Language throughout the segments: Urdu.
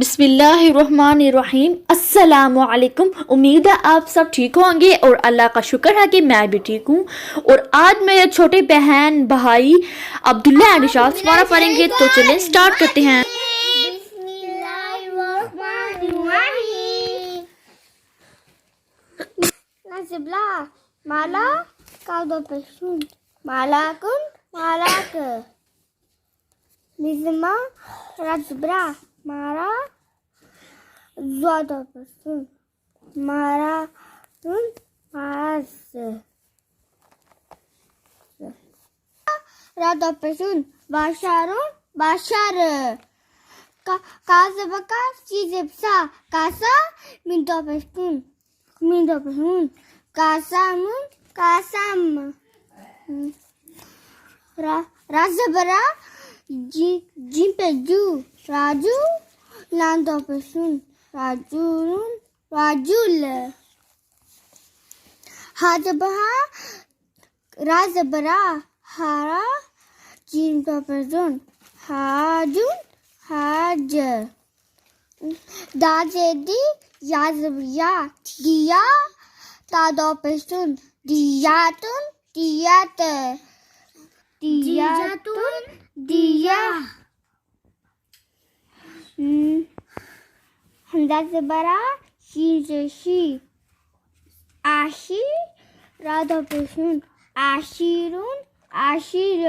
بسم اللہ الرحمن الرحیم۔ السلام علیکم۔ امید ہے آپ سب ٹھیک ہوں گے اور اللہ کا شکر ہے کہ میں بھی ٹھیک ہوں۔ اور آج میرے چھوٹے بہن بھائی عبداللہ اینڈ اشاد سمارا پڑھیں گے، تو چلیں سٹارٹ کرتے ہیں۔ بسم اللہ الرحمن الرحیم۔ نازبلا مالا کادو پشون مالا کن مالا ک نظما رازبرا مارا زوادو پشون مارا کن ماراز رادو پشون باشارون باشار کازبکا سیزبسا کاسا میندو پشون کاسامون کاسام رازبرا جیمپجو راجو لاندو پشون راجولون راجول حاجبها رازبرا ہارا جیمپو پشون حاجون حاج دازدی یازبیا تیا تادو پشون دیاتون دیات دیاتون دیا حمزہ زبرا شیزشی آشی رادو پشون آشیرون آشیر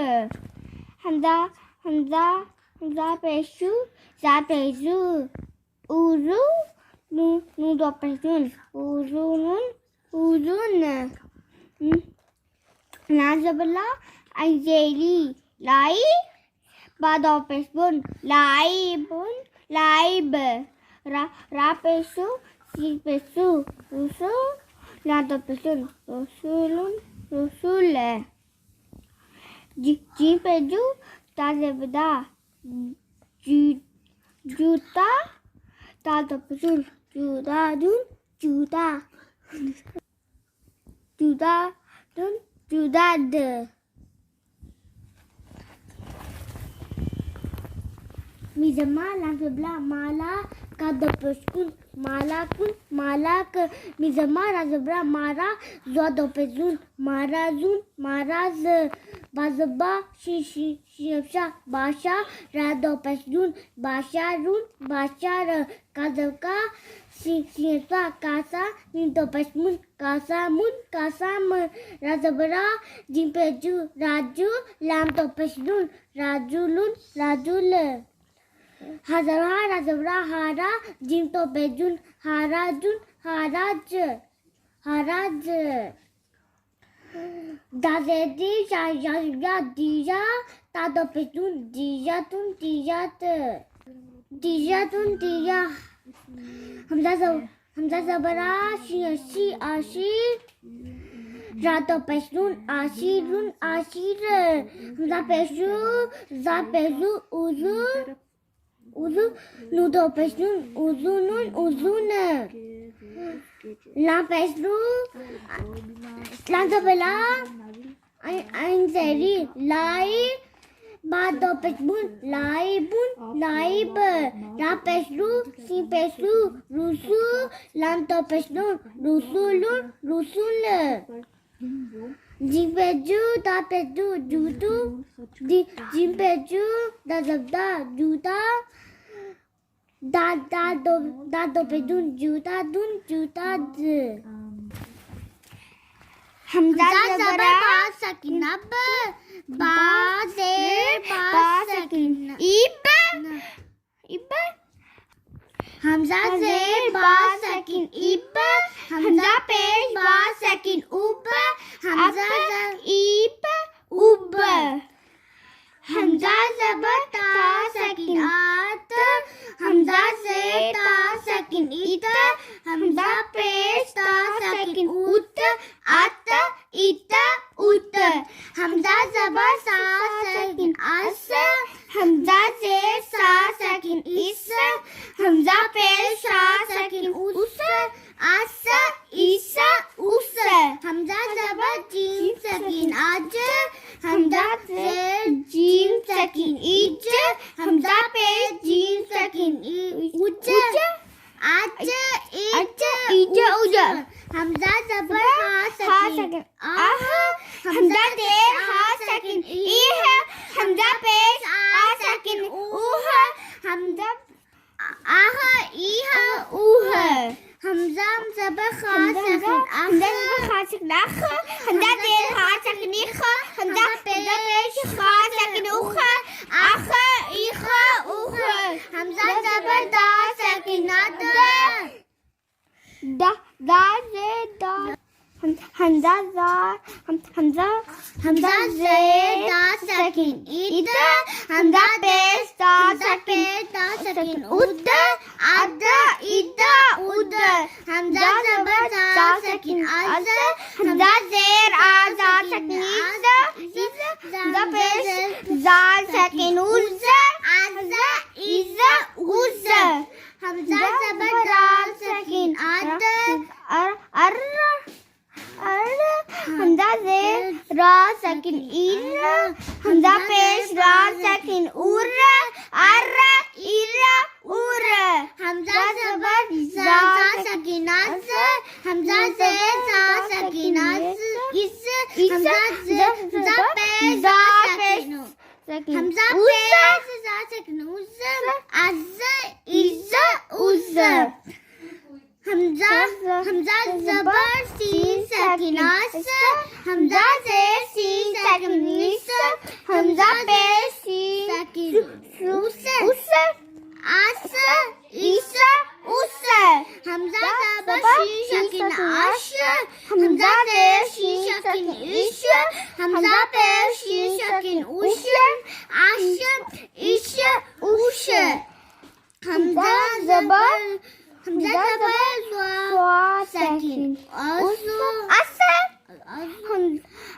حمزہ پیشو زاپیزو اوزو نودو پشون اوزونون اوزون نازبلا انجیلی لائی بادو پشون لائبون لائب را پیشو سی پیشو رسو لادو پشون رسولون رسول جی پیجو تازبدا جوتا تادو پشون جوتا دون جوتا جوتا دون جوتا د میزما لازبلا مالا کادو پشون مالا کن مالا ک میزما رازبرا مارا زوادو پشون مارا زون ماراز بازبا شیشا باشا رادو پشون باشارون باشار کازبکا سیسا کاسا میندو پشون کاسامون کاسام رازبرا جیمپجو راجو لامدو پشون راجولون راجول حضرہ رازبرا ہارا جیمتو پیجون ہاراجون ہاراج ہاراج دازدی شایا دیا تادو پشون دیاتون دیات دیاتون دیا حمزہ زبرا شیشی آشی رادو پشون آشیرون آشیر حمزہ پیشو زاپیزو اوزو اوزو نودو پشون اوزونون اوزون لا پیشو لازبلا انزری لائی بادو پشون لائبون لائب را پیشو سی پیشو رسو لانتو پشون رسولون رسول جیمپجو تاپجو جوتو جیمپجو دازبدا جوتا دادو پشون جوتا دون جوتا د حمزہ زبر با سکین اب با زیر با سکین ایب ایب حمزہ زیر با سکین ایب حمزہ پیش با سکین اوب حمزہ ایب اوب حمزہ زبر تا سکین آت حمزہ زیر تا سکین ایت حمزہ پیش تا سکین اوت آت ایت اوت حمزہ زبر سا سکین اس حمزہ زیر سا سکین اس حمزہ پیش سا سکین اس اس اس اس حمزہ زبر جیم سکین آج حمزہ زیر جیم سکین ایج حمزہ پیش جیم سکین حمزہ زبر ہا سکن حمزہ زیر ہا سکن ای ہے حمزہ پیش آ سکن او ہے حمزہ آہ ای ہے او ہے حمزہ زبر خا سکن حمزہ خا سکن حمزہ زیر ہا سکن حمزہ پیش خا سکن او ہے آخ ای خا او ہے حمزہ زبر دا سکن دا دا حمزہ زیر دا سکن اد حمزہ پیش دا سکن اد اد اد اد حمزہ زبر دا سکن از حمزہ زیر آ دا سکن از حمزہ پیش زال سکن از از از حمزہ زبر دال سکن اد حمزہ زیر را سکن ار حمزہ پیش را سکن ار حمزہ زبر زا سکن از حمزہ زیر زا سکن از حمزہ زیر زا پیش زا سکن حمزہ پیش زا سکن از از حمزہ زبر سین سکن اس حمزہ زیر سین سکن اس حمزہ پیش سین سکن اس اس اس حمزہ زبر سین سکن اش حمزہ زیر سین سکن اش حمزہ پیش سین سکن اش اش اوش حمزہ زبر وا سکن اس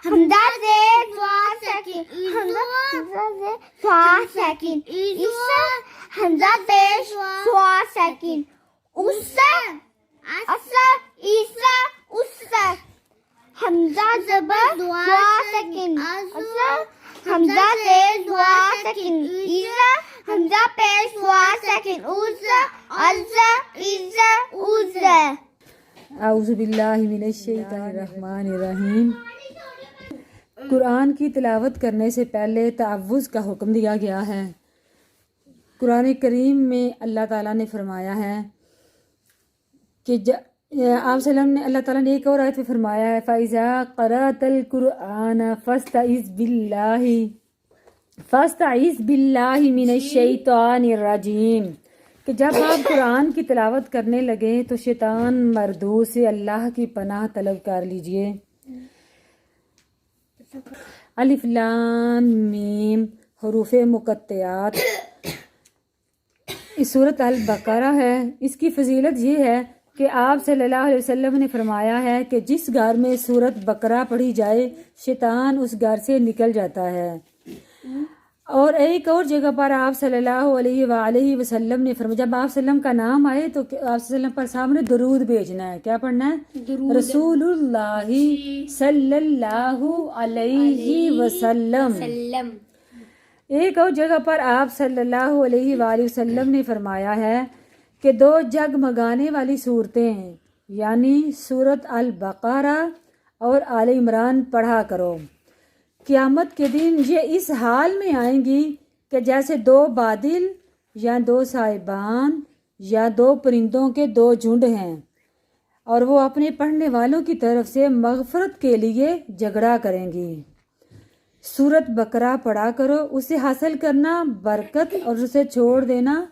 حمزہ زیر وا سکن حمزہ زیر وا سکن اس حمزہ پیش وا سکن اس اس حمزہ زبر وا سکن اس حمزہ زیر وا سکن اس حمزہ پیش وا سکن از اعوذ باللہ من الشیطان الرحمن الرحیم۔ قرآن کی تلاوت کرنے سے پہلے تعوذ کا حکم دیا گیا ہے۔ قرآن کریم میں اللہ تعالیٰ نے فرمایا ہے کہ آپ صلی اللہ تعالیٰ نے ایک اور آیت میں فرمایا ہے فَإِذَا قَرَأْتَ الْقُرْآنَ فَاسْتَعِذْ بِاللَّهِ مِنَ الشَّيْطَانِ الرَّجِيمِ کہ جب آپ قرآن کی تلاوت کرنے لگیں تو شیطان مردود سے اللہ کی پناہ طلب کر لیجئے۔ الف لام میم حروف مقطعات اس صورت البقرہ ہے۔ اس کی فضیلت یہ ہے کہ آپ صلی اللہ علیہ وسلم نے فرمایا ہے کہ جس گھر میں سورت بقرہ پڑھی جائے شیطان اس گھر سے نکل جاتا ہے۔ اور ایک اور جگہ پر آپ صلی اللہ علیہ وآلہ وسلم نے فرمایا جب آپ صلی اللہ علیہ وسلم کا نام آئے تو آپ صلی اللہ علیہ وسلم پر سامنے درود بھیجنا ہے۔ کیا پڑھنا ہے؟ رسول اللہ صلی اللہ علیہ وسلم۔ ایک اور جگہ پر آپ صلی اللہ علیہ وآلہ وسلم نے فرمایا ہے کہ دو جگمگانے والی صورتیں ہیں یعنی سورت البقرہ اور آل عمران پڑھا کرو۔ قیامت کے دن یہ اس حال میں آئیں گی کہ جیسے دو بادل یا دو صاحبان یا دو پرندوں کے دو جھنڈ ہیں اور وہ اپنے پڑھنے والوں کی طرف سے مغفرت کے لیے جھگڑا کریں گی۔ سورت بقرہ پڑھا کرو، اسے حاصل کرنا برکت اور اسے چھوڑ دینا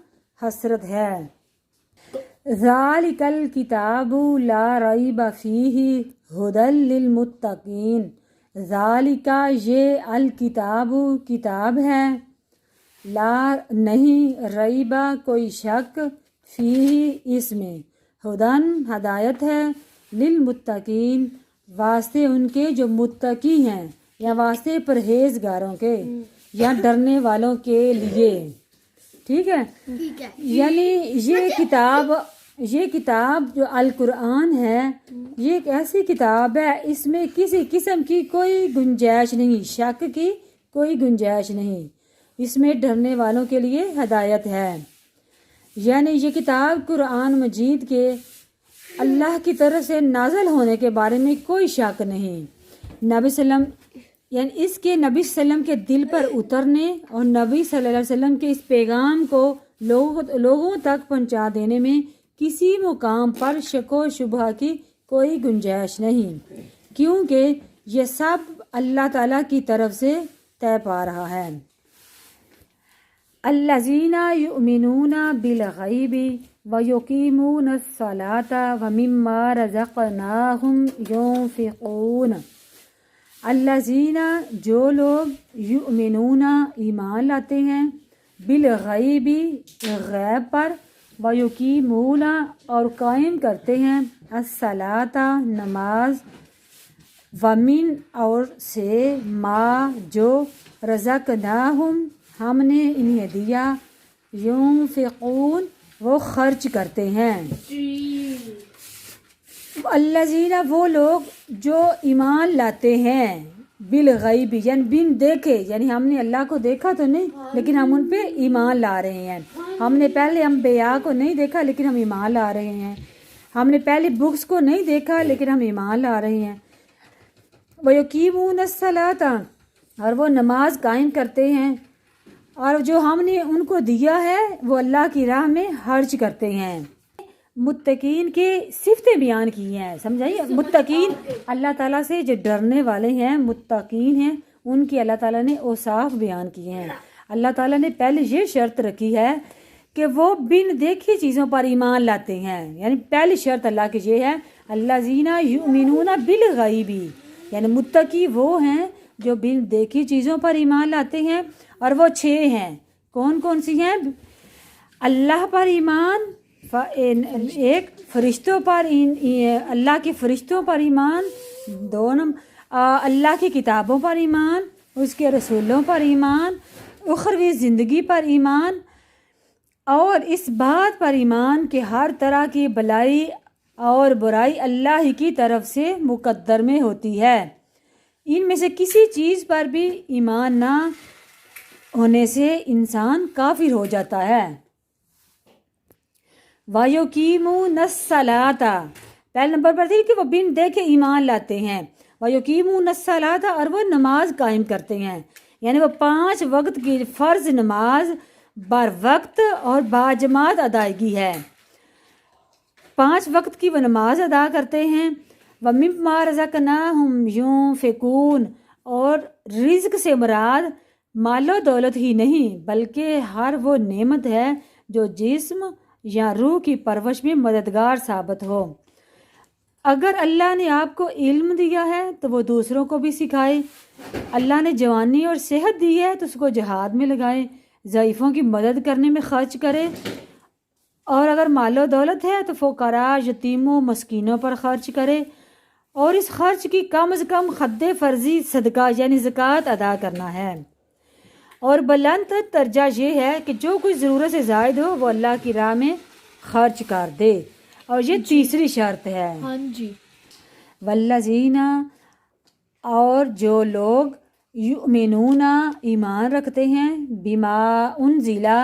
حسرت ہے۔ ذالک الکتاب لا ریب فیہ ھدی للمتقین۔ ذالکہ یہ الکتاب کتاب ہے، لا نہیں ریبہ کوئی شک، فیہ اس میں، ہدن ہدایت ہے، للمتقین واسطے ان کے جو متقی ہیں یا واسطے پرہیزگاروں کے یا ڈرنے والوں کے لیے۔ ٹھیک ہے، یعنی یہ کتاب جو القرآن ہے یہ ایک ایسی کتاب ہے اس میں کسی قسم کی کوئی گنجائش نہیں، شک کی کوئی گنجائش نہیں، اس میں ڈرنے والوں کے لیے ہدایت ہے۔ یعنی یہ کتاب قرآن مجید کے اللہ کی طرف سے نازل ہونے کے بارے میں کوئی شک نہیں. نبی صلی اللہ علیہ وسلم یعنی اس کے نبی صلی اللہ علیہ وسلم کے دل پر اترنے اور نبی صلی اللہ علیہ وسلم کے اس پیغام کو لوگوں تک پہنچا دینے میں کسی مقام پر شک و شبہ کی کوئی گنجائش نہیں، کیونکہ یہ سب اللہ تعالیٰ کی طرف سے طے پا رہا ہے. الذین یؤمنون بالغیب ویقیمون الصلاۃ ومما رزقناہم ینفقون. الذین جو لوگ یؤمنون ایمان لاتے ہیں، بالغیب غیب پر، ویقیمون اور قائم کرتے ہیں، الصلاۃ نماز، ومن اور سے، ما جو، رزقناہم ہم نے انہیں دیا، ینفقون وہ خرچ کرتے ہیں. الذین وہ لوگ جو ایمان لاتے ہیں، بالغیب یعنی بن دیکھے، یعنی ہم نے اللہ کو دیکھا تو نہیں لیکن ہم ان پہ ایمان لا رہے ہیں. ہم نے پہلے انبیاء کو نہیں دیکھا لیکن ہم ایمان لا رہے ہیں. ہم نے پہلے بکس کو نہیں دیکھا لیکن ہم ایمان لا رہے ہیں. وَيُقِيمُونَ الصَّلَاةَ اور وہ نماز قائم کرتے ہیں، اور جو ہم نے ان کو دیا ہے وہ اللہ کی راہ میں خرچ کرتے ہیں. متقین کی صفتیں بیان کی ہیں، سمجھائیے. متقین اللہ تعالیٰ سے جو ڈرنے والے ہیں، متقین ہیں، ان کی اللہ تعالیٰ نے اوصاف بیان کیے ہیں. اللہ تعالیٰ نے پہلے یہ شرط رکھی ہے کہ وہ بن دیکھی چیزوں پر ایمان لاتے ہیں. یعنی پہلی شرط اللہ کی یہ ہے، الذین یؤمنون بالغیب، یعنی متقی وہ ہیں جو بن دیکھی چیزوں پر ایمان لاتے ہیں. اور وہ 6 ہیں. کون کون سی ہیں؟ اللہ پر ایمان، ایک فرشتوں پر، اللہ کے فرشتوں پر ایمان، 2 اللہ کی کتابوں پر ایمان، اس کے رسولوں پر ایمان، اخروی زندگی پر ایمان، اور اس بات پر ایمان کہ ہر طرح کی بلائی اور برائی اللہ ہی کی طرف سے مقدر میں ہوتی ہے. ان میں سے کسی چیز پر بھی ایمان نہ ہونے سے انسان کافر ہو جاتا ہے. وَيُقِيمُونَ الصَّلَاةَ پہلے نمبر پر تھی کہ وہ بن دیکھے ایمان لاتے ہیں. وَيُقِيمُونَ الصَّلَاةَ اور وہ نماز قائم کرتے ہیں، یعنی وہ 5 وقت کی فرض نماز بر وقت اور باجماعت ادائیگی ہے. 5 وقت کی وہ نماز ادا کرتے ہیں. وَمِمَّا رَزَقْنَاهُمْ يُنْفِقُونَ اور رزق سے مراد مال و دولت ہی نہیں بلکہ ہر وہ نعمت ہے جو جسم یا روح کی پرورش میں مددگار ثابت ہو. اگر اللہ نے آپ کو علم دیا ہے تو وہ دوسروں کو بھی سکھائے. اللہ نے جوانی اور صحت دی ہے تو اس کو جہاد میں لگائے، ضعیفوں کی مدد کرنے میں خرچ کرے. اور اگر مال و دولت ہے تو فقراء، یتیموں، مسکینوں پر خرچ کرے، اور اس خرچ کی کم از کم حد فرضی صدقہ یعنی زکوٰۃ ادا کرنا ہے. اور بلند درجہ یہ ہے کہ جو کچھ ضرورت سے زائد ہو وہ اللہ کی راہ میں خرچ کر دے. اور یہ تیسری شرط ہے. ہاں جی. والذین اور جو لوگ یؤمنون ایمان رکھتے ہیں، بما انزلا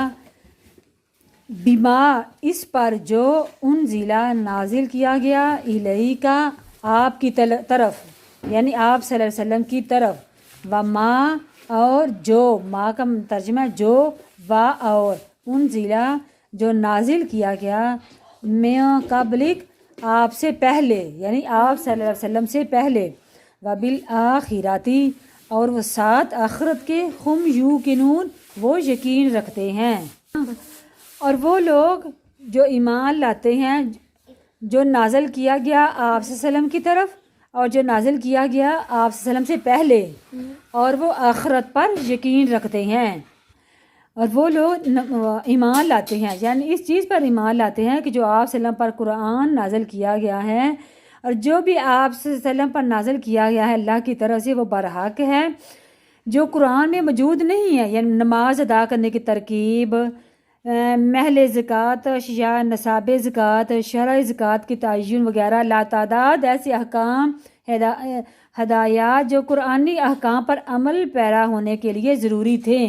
بما اس پر جو انزلا نازل کیا گیا، الیکا آپ کی طرف یعنی آپ صلی اللہ علیہ وسلم کی طرف، وما اور جو، ما کا ترجمہ جو، وا اور، انزلا جو نازل کیا گیا، میں قبلک آپ سے پہلے یعنی آپ صلی اللہ علیہ وسلم سے پہلے، وبالآخراتی اور وہ 7 آخرت کے، ہم یوقنون وہ یقین رکھتے ہیں. اور وہ لوگ جو ایمان لاتے ہیں جو نازل کیا گیا آپ صلی اللہ علیہ وسلم کی طرف اور جو نازل کیا گیا آپ صلی اللہ علیہ وسلم سے پہلے، اور وہ آخرت پر یقین رکھتے ہیں. اور وہ لوگ ایمان لاتے ہیں یعنی اس چیز پر ایمان لاتے ہیں کہ جو آپ صلی اللہ علیہ وسلم پر قرآن نازل کیا گیا ہے، اور جو بھی آپ صلی اللہ علیہ وسلم پر نازل کیا گیا ہے اللہ کی طرف سے وہ برحق ہے. جو قرآن میں موجود نہیں ہے، یعنی نماز ادا کرنے کی ترکیب، محل زکوٰۃ یا نصاب زکوٰۃ، شرع زکوٰۃ کی تعین وغیرہ، لاتعداد ایسے احکام، ہدایات جو قرآنی احکام پر عمل پیرا ہونے کے لیے ضروری تھے.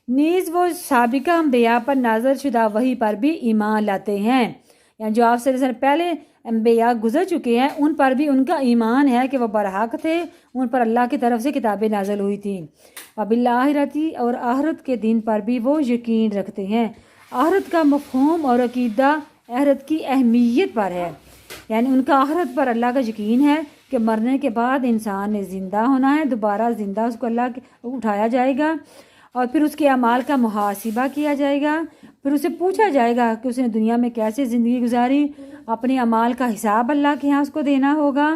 نیز وہ سابقہ انبیاء پر نازل شدہ وحی پر بھی ایمان لاتے ہیں، یعنی جو آپ صلی اللہ علیہ وسلم پہلے انبیاء گزر چکے ہیں ان پر بھی ان کا ایمان ہے کہ وہ برحق تھے، ان پر اللہ کی طرف سے کتابیں نازل ہوئی تھیں۔ وبالآخرتی اور آخرت کے دن پر بھی وہ یقین رکھتے ہیں۔ آخرت کا مفہوم اور عقیدہ آخرت کی اہمیت پر ہے، یعنی ان کا آخرت پر اللہ کا یقین ہے کہ مرنے کے بعد انسان نے زندہ ہونا ہے، دوبارہ زندہ اس کو اللہ اٹھایا جائے گا اور پھر اس کے اعمال کا محاسبہ کیا جائے گا، پھر اسے پوچھا جائے گا کہ اس نے دنیا میں کیسے زندگی گزاری، اپنے اعمال کا حساب اللہ کے ہاں اس کو دینا ہوگا۔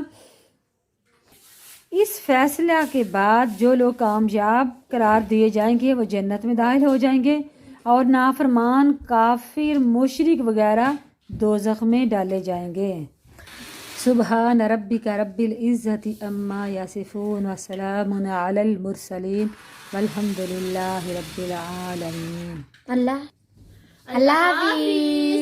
اس فیصلہ کے بعد جو لوگ کامیاب قرار دیے جائیں گے وہ جنت میں داخل ہو جائیں گے، اور نافرمان، کافر، مشرک وغیرہ دوزخ میں ڈالے جائیں گے۔ سبحان ربک رب العزت عما یصفون وسلام علی المرسلین والحمد للہ رب العالمین۔ اللہ حافظ۔